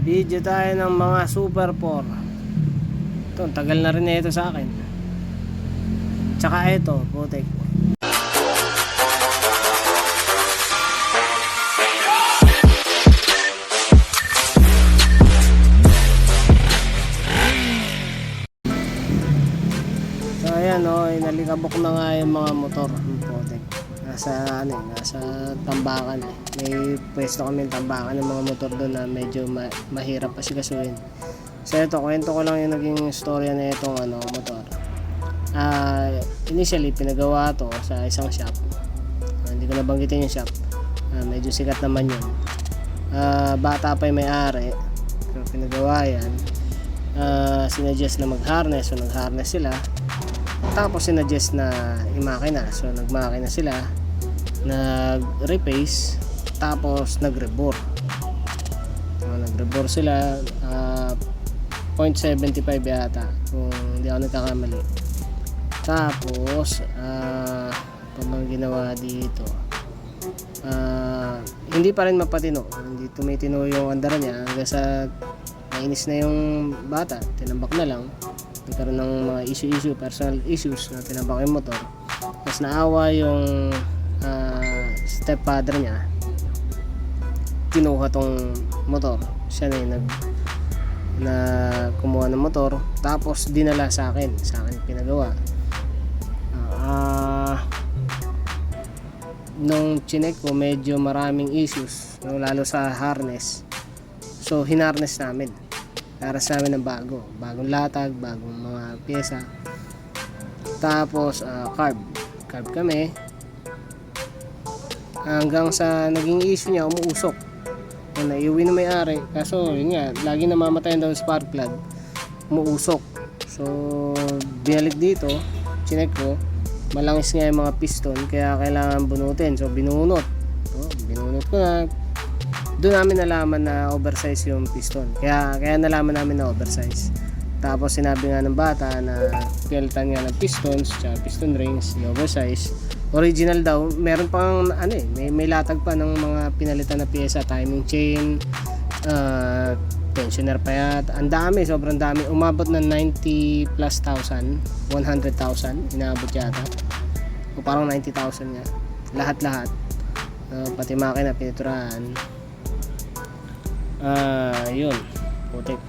Video tayo ng mga Super 4. Ito, tagal na rin na ito sa akin. Tsaka ito, putik. So ayan o, inalikabok na nga yung mga motor. Putik. Nasa tambakan eh. May pwesto kami tambakan ng mga motor doon na medyo mahirap pa sigasuhin. So ito, kwento ko lang yung naging storya na itong motor. Initially pinagawa to sa isang shop. Hindi ko nabanggitin yung shop. Medyo sikat naman yun. Bata pa yung may-ari. So pinagawa yan. Sinuggest na mag-harness. So nag-harness sila. Tapos sinuggest na i-makina. So nag-makina sila. Nag-repace. Tapos nag-rebore. So nag-rebore sila. 0.75 yata kung hindi ako nagkakamali. Tapos pabang ginawa dito, hindi pa rin mapatino, hindi tumitino yung andara niya hanggang sa nainis na yung bata, tinambak na lang, nagkaroon ng mga issue, personal issues na tinambak yung motor. Tapos naawa yung stepfather niya, kinuha tong motor, siya na yung na kumuha ng motor, tapos dinala sa akin pinagawa. Nung chinek ko, medyo maraming issues, lalo sa harness. So hinarness namin para sa amin ng bagong latag, bagong mga pyesa. Tapos carb kami hanggang sa naging issue niya, umuusok. Naiuwi na may-ari, kaso yun nga, lagi namamatayan daw spark plug, umuusok. So binalik dito, chinek ko, malangis nga yung mga piston, kaya kailangan bunutin. So binunot ko na. Doon namin nalaman na oversize yung piston, kaya nalaman namin na oversize. Tapos sinabi nga ng bata na pinalitan nga ng pistons tsaka piston rings, oversize. Original daw, meron pang may latag pa ng mga pinalitan na pyesa, timing chain, tensioner pa yata. Ang dami, sobrang dami. Umabot na 90 plus thousand, 100,000 inaabot yata, o parang 90,000 nga lahat. Pati makina piniturahan. Yun, putik.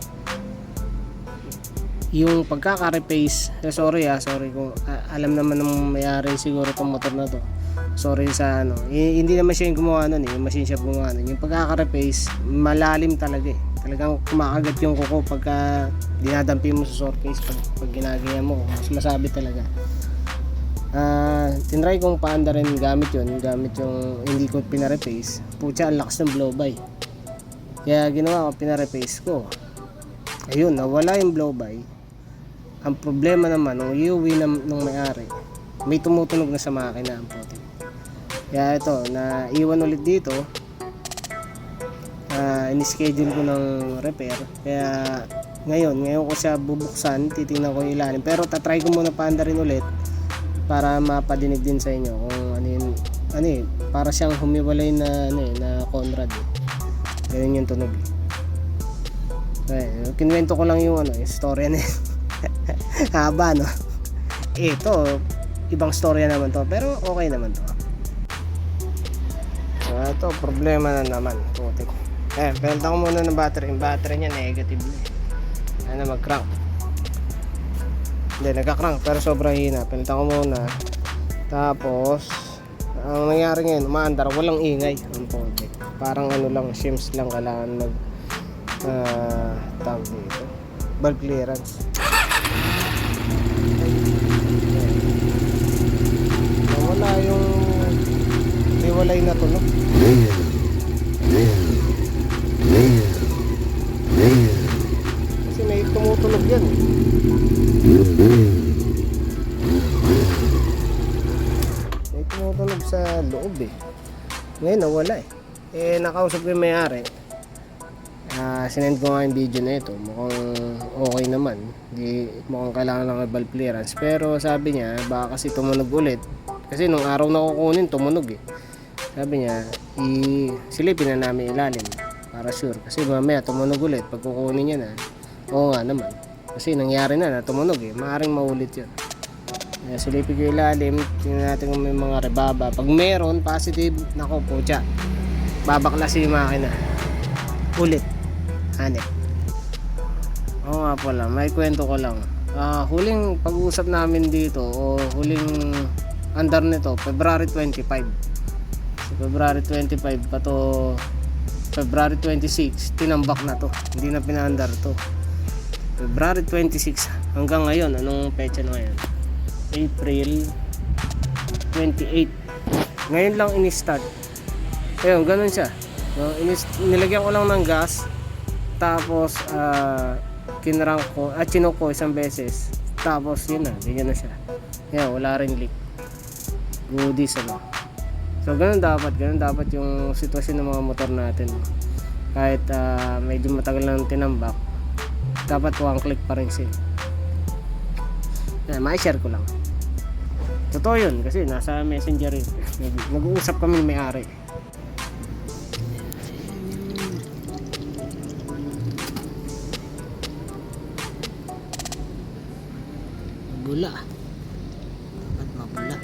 Yung pagkaka-repace, sorry kung alam naman ng may-ari siguro tong motor na to. Sorry sa hindi naman siya yung gumawa nun yung machine shop gumawa nun. Yung pagkaka-repace, malalim talaga eh. Talagang kumakagat yung kuko pagka dinadampi mo sa surface pag ginagaya mo, mas masabi talaga. Tinry kong paanda rin gamit yung hindi ko pina-repace. Pucha, ang lakas ng blow by. Kaya ginawa ko, pina-repace ko. Ayun, nawala yung blow by. Ang problema naman, nung iuwi ng may-ari, may tumutunog na sa makina ang puti. Kaya ito, naiwan ulit dito. In-schedule ko ng repair. Kaya ngayon ko siya bubuksan, titingnan ko yung ilalim. Pero tatry ko muna paanda rin ulit para mapadinig din sa inyo kung para siyang humiwalay na Conrad. Ganyan yung tunog. Kinwento ko lang yung istorya na haba ito, ibang storya naman to, pero okay naman to. So ito, problema na naman, putik. Pinalitan ko muna ng battery. Yung battery niya negative na mag-crank. Hindi, nagka-crank pero sobrang hina. Pinalitan ko muna. Tapos ang nangyari ngayon, umaandar, walang ingay ang putik. Parang lang, shims lang kailangan tawag dito, valve clearance. Wala yung hiwalay na tunog. Kasi may tumutunog yan. May tumutunog sa loob eh. Ngayon nawala eh. Nakausap ko yung may-ari. Sinend ko nga yung video na ito, mukhang okay naman, mukhang kailangan lang ng valve clearance, pero sabi niya baka kasi tumunog ulit, kasi nung araw na kukunin tumunog eh. Sabi niya silipin na namin ilalim. para sure, kasi mamaya tumunog ulit pag kukunin niya na. Oo nga naman, kasi nangyari na tumunog maaring maulit yun. Kaya silipin ko ilalim, tingnan natin kung may mga rebaba. Pag meron positive, nako putya, babaklasin yung makina ulit, hanep. Oo nga pala, may kwento ko lang. Huling pag-uusap namin dito o huling andar nito February 25. So, February 25 pa to February 26 tinambak na to, hindi na pinaandar to. February 26 hanggang ngayon, anong petsa na ngayon? April 28. Ngayon lang in-start. Ayun, ganun siya. No, nilagyan ko lang ng gas, tapos kinrang ko, chinok ko isang beses, tapos yun na, ganyan na siya. Yan, wala rin leak. Goodies ano. So ganun dapat yung sitwasyon ng mga motor natin. Kahit medyo matagal nang tinambak, dapat one click pa rin siya. Ma-share ko lang. Totoo yun kasi nasa messenger yun. Nag-uusap kami ng may-ari. Mabula. Dapat mabula.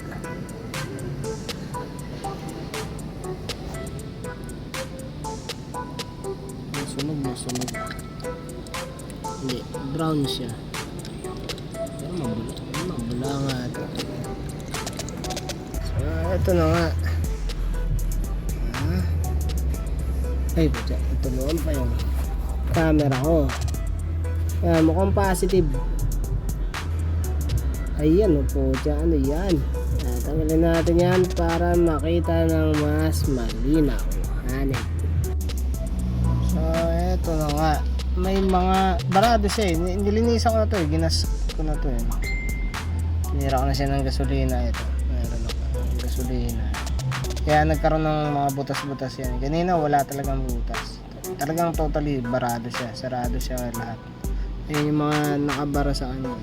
Masunog. Hindi, brown siya. Pero mabula nga ito. So, ito na nga. Ay, putya, itulungan pa yung camera ko. Mukhang positive. Ayan, putya, ano yan? Tanggalin natin yan para makita ng mas malinaw. Hanip. So, eto na nga. May mga barado siya nilinisan ko na to ginas ko na to Tinira ko na siya ng gasolina. Ito, meron ako ng gasolina. Kaya nagkaroon ng mga butas-butas yan. Kanina wala talagang butas. Talagang totally barado siya. Sarado siya lahat. Ayan yung mga nakabara sa kanya.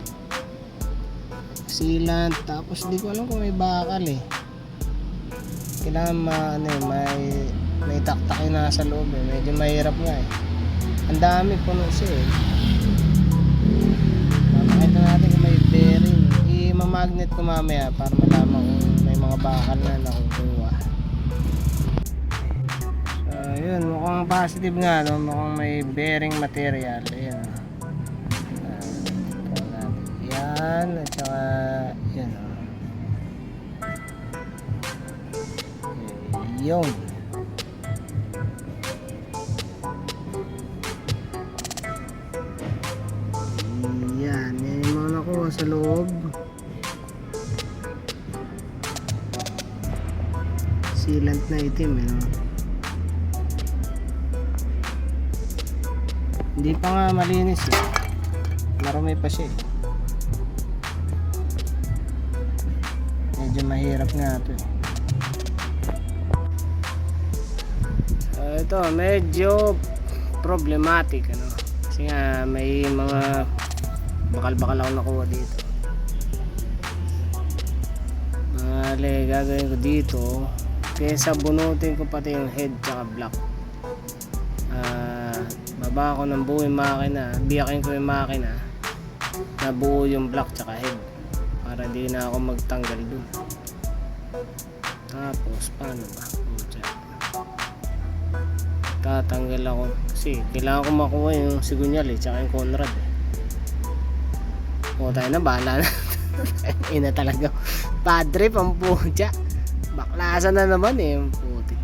Sealant. Tapos di ko alam kung may bakal Kailangan may taktak na sa loob Medyo mahirap nga Ang dami puno siya Makita natin kung may bearing. I-magnet ko mamaya para malaman kung may mga bakal na nakukuha. So yun, mukhang positive nga mukhang may bearing material. Ayan yan, at saka yan yung yung mga nakuha sa loob. Sealant na itim Hindi pa nga malinis marumi pa siya Medyo mahirap nga ito ito medyo problematic kasi nga may mga bakal-bakal ako nakuha dito. Gagawin ko dito kesa bunutin ko pati yung head tsaka block. Baba ko ng buo yung makina, biyakin ko yung makina na buo yung block tsaka head para hindi na ako magtanggal dun. Tapos paano ba? Tatanggal ako kasi kailangan ko makuha yung sigunyal tsaka yung Conrad tayo na, bahala na. Ina talaga padre, pamputya, baklasan na naman putik.